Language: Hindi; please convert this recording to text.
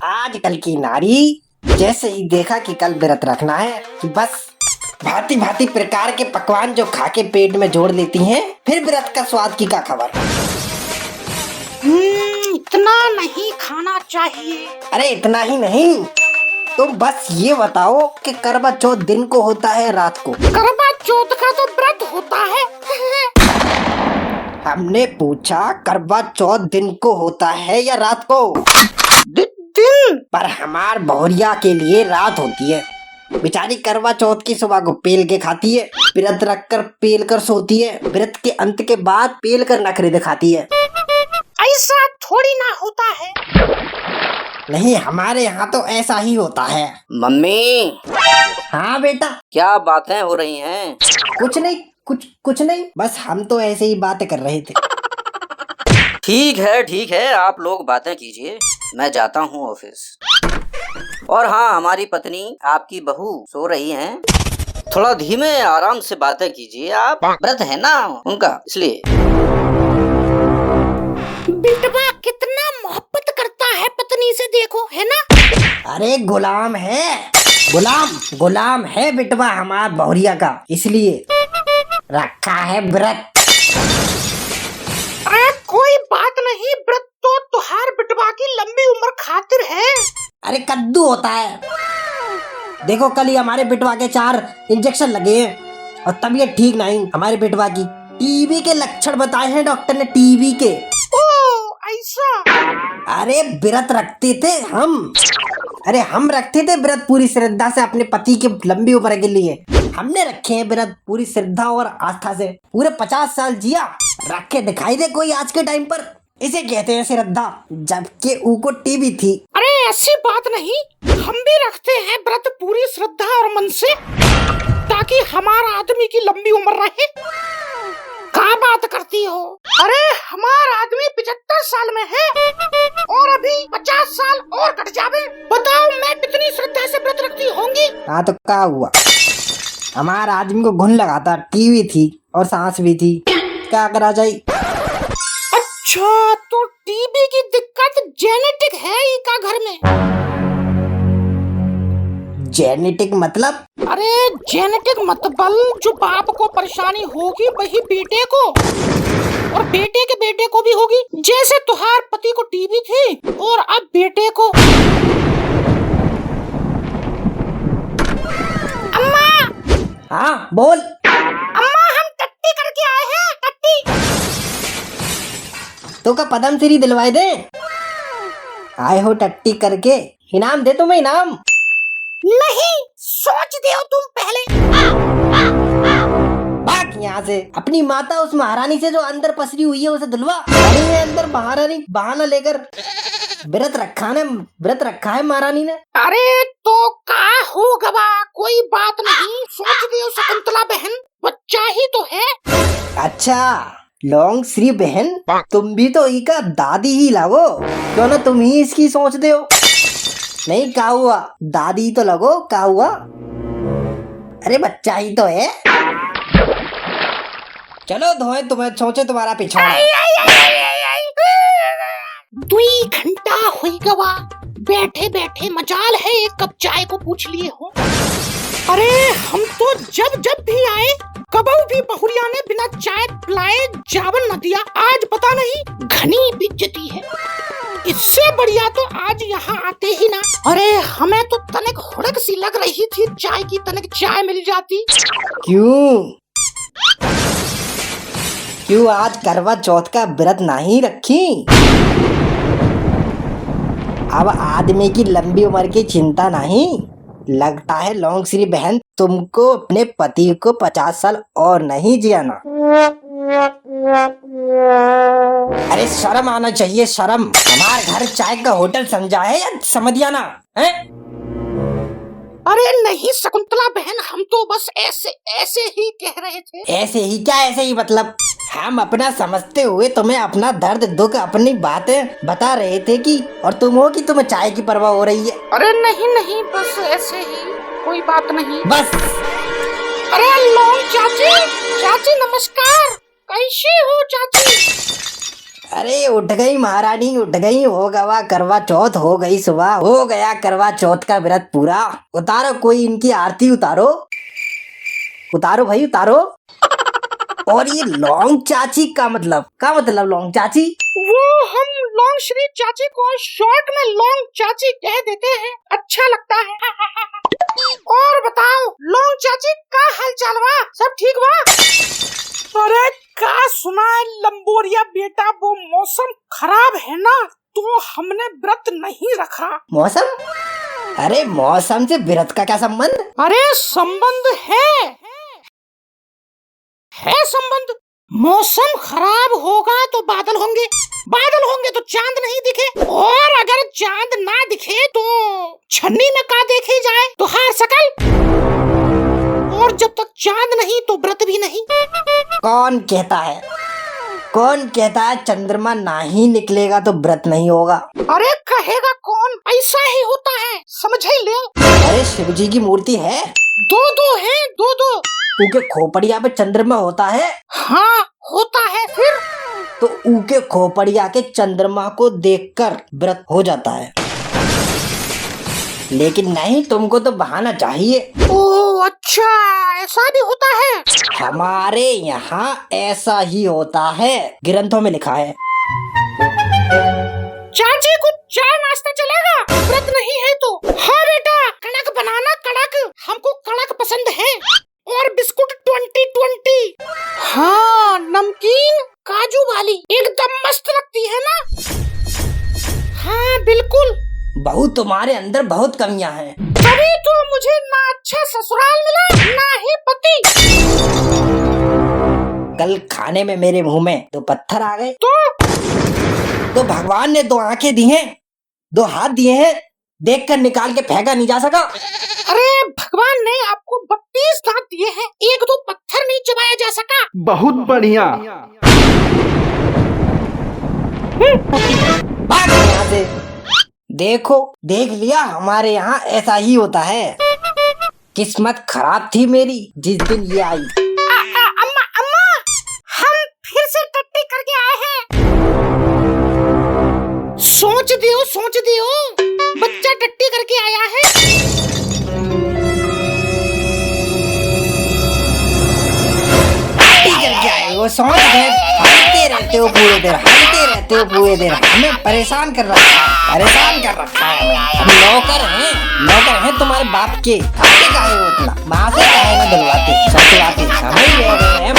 आजकल की नारी जैसे ही देखा कि कल व्रत रखना है कि बस भांति भांति प्रकार के पकवान जो खा के पेट में जोड़ लेती हैं, फिर व्रत का स्वाद की क्या खबर। इतना नहीं खाना चाहिए। अरे इतना ही नहीं, तुम बस ये बताओ कि करवा चौथ दिन को होता है रात को? करवा चौथ का तो व्रत होता है। हमने पूछा करवा चौथ दिन को होता है या रात को? दिन। पर हमार बहुरिया के लिए रात होती है। बेचारी करवा चौथ की सुबह को पेल के खाती है, व्रत रख कर पेल कर सोती है, व्रत के अंत के बाद पेल कर नखरे दिखाती है। ऐसा थोड़ी ना होता है। नहीं, हमारे यहाँ तो ऐसा ही होता है। मम्मी। हाँ बेटा। क्या बातें हो रही हैं? कुछ नहीं, कुछ नहीं, बस हम तो ऐसे ही बातें कर रहे थे। ठीक है, आप लोग बातें कीजिए, मैं जाता हूँ ऑफिस। और हाँ, हमारी पत्नी आपकी बहू सो रही हैं, थोड़ा धीमे आराम से बातें कीजिए। आप व्रत है ना उनका, इसलिए। बिटवा कितना मोहब्बत करता है पत्नी से, देखो है ना। अरे गुलाम है, गुलाम है बिटवा हमार बहुरिया का, इसलिए रखा है व्रत। अरे कोई बात नहीं, व्रत तो तुहार बिटवा की लंबी उम्र खातिर है। अरे कद्दू होता है। देखो कल ही हमारे बिटवा के 4 इंजेक्शन लगे हैं और तबीयत ठीक नहीं हमारे बिटवा की। टीबी के लक्षण बताए हैं डॉक्टर ने, टीबी के। ओ ऐसा। अरे व्रत रखते थे हम, हम रखते थे व्रत पूरी श्रद्धा से अपने पति के लंबी उम्र के लिए। हमने रखे हैं व्रत पूरी श्रद्धा और आस्था से, पूरे 50 साल जिया। रख के दिखाई दे कोई आज के टाइम पर। इसे कहते हैं श्रद्धा, जबकि उनको टीबी थी। अरे ऐसी बात नहीं, हम भी रखते हैं व्रत पूरी श्रद्धा और मन से, ताकि हमारा आदमी की लंबी उम्र रहे। क्या बात करती हो? अरे हमारा आदमी 75 साल में है और अभी 50 साल और कट जावे। बताओ मैं कितनी श्रद्धा से व्रत रखती होंगी। हाँ तो क्या हुआ, हमारा आदमी को घुन लगाता, टीवी थी और सांस भी थी, क्या करा जाए। अच्छा, तो टीबी की दिक्कत जेनेटिक है ही का घर में? जेनेटिक मतलब? अरे जेनेटिक मतलब जो बाप को परेशानी होगी वही बेटे को, और बेटे के बेटे को भी होगी। जैसे तुहार पति को टीबी थी और अब बेटे को। अम्मा। हाँ बोल। अम्मा हम टट्टी करके आए हैं, टट्टी। तो का पदम श्री दिलवाए दे। आए हो टट्टी करके, इनाम दे तुम्हें इनाम। नहीं, सोच दो तुम पहले। भाग यहाँ से, अपनी माता उस महारानी से जो अंदर पसरी हुई है उसे दिलवा। अरे अंदर महारानी बहाना लेकर व्रत रखा है महारानी ने। अरे तो का हो गवा, कोई बात नहीं, सोच दो शकुंतला बहन, बच्चा ही तो है। अच्छा लॉन्ग श्री बहन, तुम भी तो इका दादी ही लगो, क्यों ना तुम ही इसकी सोच दे हो। नहीं क्या हुआ, दादी तो लगो, क्या हुआ। अरे बच्चा ही तो है। चलो धोए तुम्हें, सोचे तुम्हारा पिछवाड़ा। 2 घंटा हुई गवा, बैठे बैठे मजाल है एक कप चाय को पूछ लिए हो। अरे हम तो जब भी आए कबू भी बहुरिया ने बिना चाय पिलाए जावन न दिया। आज पता नहीं घनी बेइज्जती है। इससे बढ़िया तो आज यहाँ आते ही ना। अरे हमें तो तनिक हुड़क सी लग रही थी चाय की, तनिक चाय मिल जाती। क्यों आज करवा चौथ का व्रत नहीं रखी? अब आदमी की लंबी उम्र की चिंता नहीं, लगता है लॉन्ग श्री बहन तुमको अपने पति को 50 साल और नहीं जियाना। अरे शर्म आना चाहिए, शर्म। हमारे घर चाय का होटल समझा है या समझिया ना है? अरे नहीं शकुंतला बहन, हम तो बस ऐसे ही कह रहे थे। ऐसे ही क्या, ऐसे ही मतलब हम अपना समझते हुए तुम्हें अपना दर्द दुख अपनी बातें बता रहे थे कि, और तुम हो कि तुम्हें चाय की परवाह हो रही है। अरे नहीं बस ऐसे ही, कोई बात नहीं बस। अरे लो चाची नमस्कार, कैसी हो चाची? अरे उठ गई महारानी, उठ गई। हो गवा करवा चौथ, हो गई सुबह, हो गया करवा चौथ का व्रत पूरा। उतारो कोई इनकी आरती, उतारो उतारो भाई उतारो। और ये लौंग चाची का मतलब लौंग चाची? वो हम लौंग श्री चाची को शॉर्ट में लौंग चाची कह देते हैं, अच्छा लगता है। और बताओ लौंग चाची का हाल चाल बा, सब ठीक बा? अरे का सुना है लंबोरिया बेटा, वो मौसम खराब है ना तो हमने व्रत नहीं रखा। मौसम? अरे मौसम से व्रत का क्या संबंध? अरे संबंध है संबंध। मौसम खराब होगा तो बादल होंगे तो चांद नहीं दिखे, और अगर चांद ना दिखे तो छन्नी में का देखे जाए तो हार सकल, और जब तक चांद नहीं तो व्रत भी नहीं। कौन कहता है चंद्रमा ना ही निकलेगा तो व्रत नहीं होगा? अरे कहेगा कौन, ऐसा ही होता है, समझ ही ले। अरे शिव जी की मूर्ति है, दो है दो। उनके खोपड़िया पे चंद्रमा होता है? हाँ होता है। फिर तो ऊके खोपड़िया के चंद्रमा को देखकर व्रत हो जाता है। लेकिन नहीं, तुमको तो बहाना चाहिए। ओ अच्छा, ऐसा भी होता है? हमारे यहाँ ऐसा ही होता है, ग्रंथों में लिखा है। चाची को चाय नाश्ता चलेगा, व्रत नहीं है तो? हाँ बेटा, कड़क बनाना, कड़क, हमको कड़क पसंद है, और बिस्कुट 20-20। हाँ नमकीन काजू वाली एकदम मस्त लगती है ना? हाँ बिल्कुल। बहू तुम्हारे अंदर बहुत कमियां हैं। तभी तो मुझे ना अच्छा ससुराल मिला ना ही पति। कल खाने में मेरे मुंह में 2 पत्थर आ गए तो भगवान ने 2 आंखें दी हैं, 2 हाथ दिए हैं, देखकर निकाल के फेंका नहीं जा सका। अरे भगवान ने आपको 32 दांत दिए हैं, 1-2 पत्थर नहीं चबाया जा सका। बहुत बढ़िया। भाग यहाँ से। देखो, देख लिया, हमारे यहाँ ऐसा ही होता है। किस्मत खराब थी मेरी जिस दिन ये आई। अम्मा, हम फिर से टट्टी करके आए हैं। सोच दियो, बच्चा टट्टी करके आया है। टट्टी करके आए वो, समझ गए? हंसते रहते हो पूरे दिन, हमें परेशान कर रखा है। हम नौकर हैं तुम्हारे बाप के। खाते काहे हो इतना? माँ से काहे ना दिलवाते, समझ रहे हैं?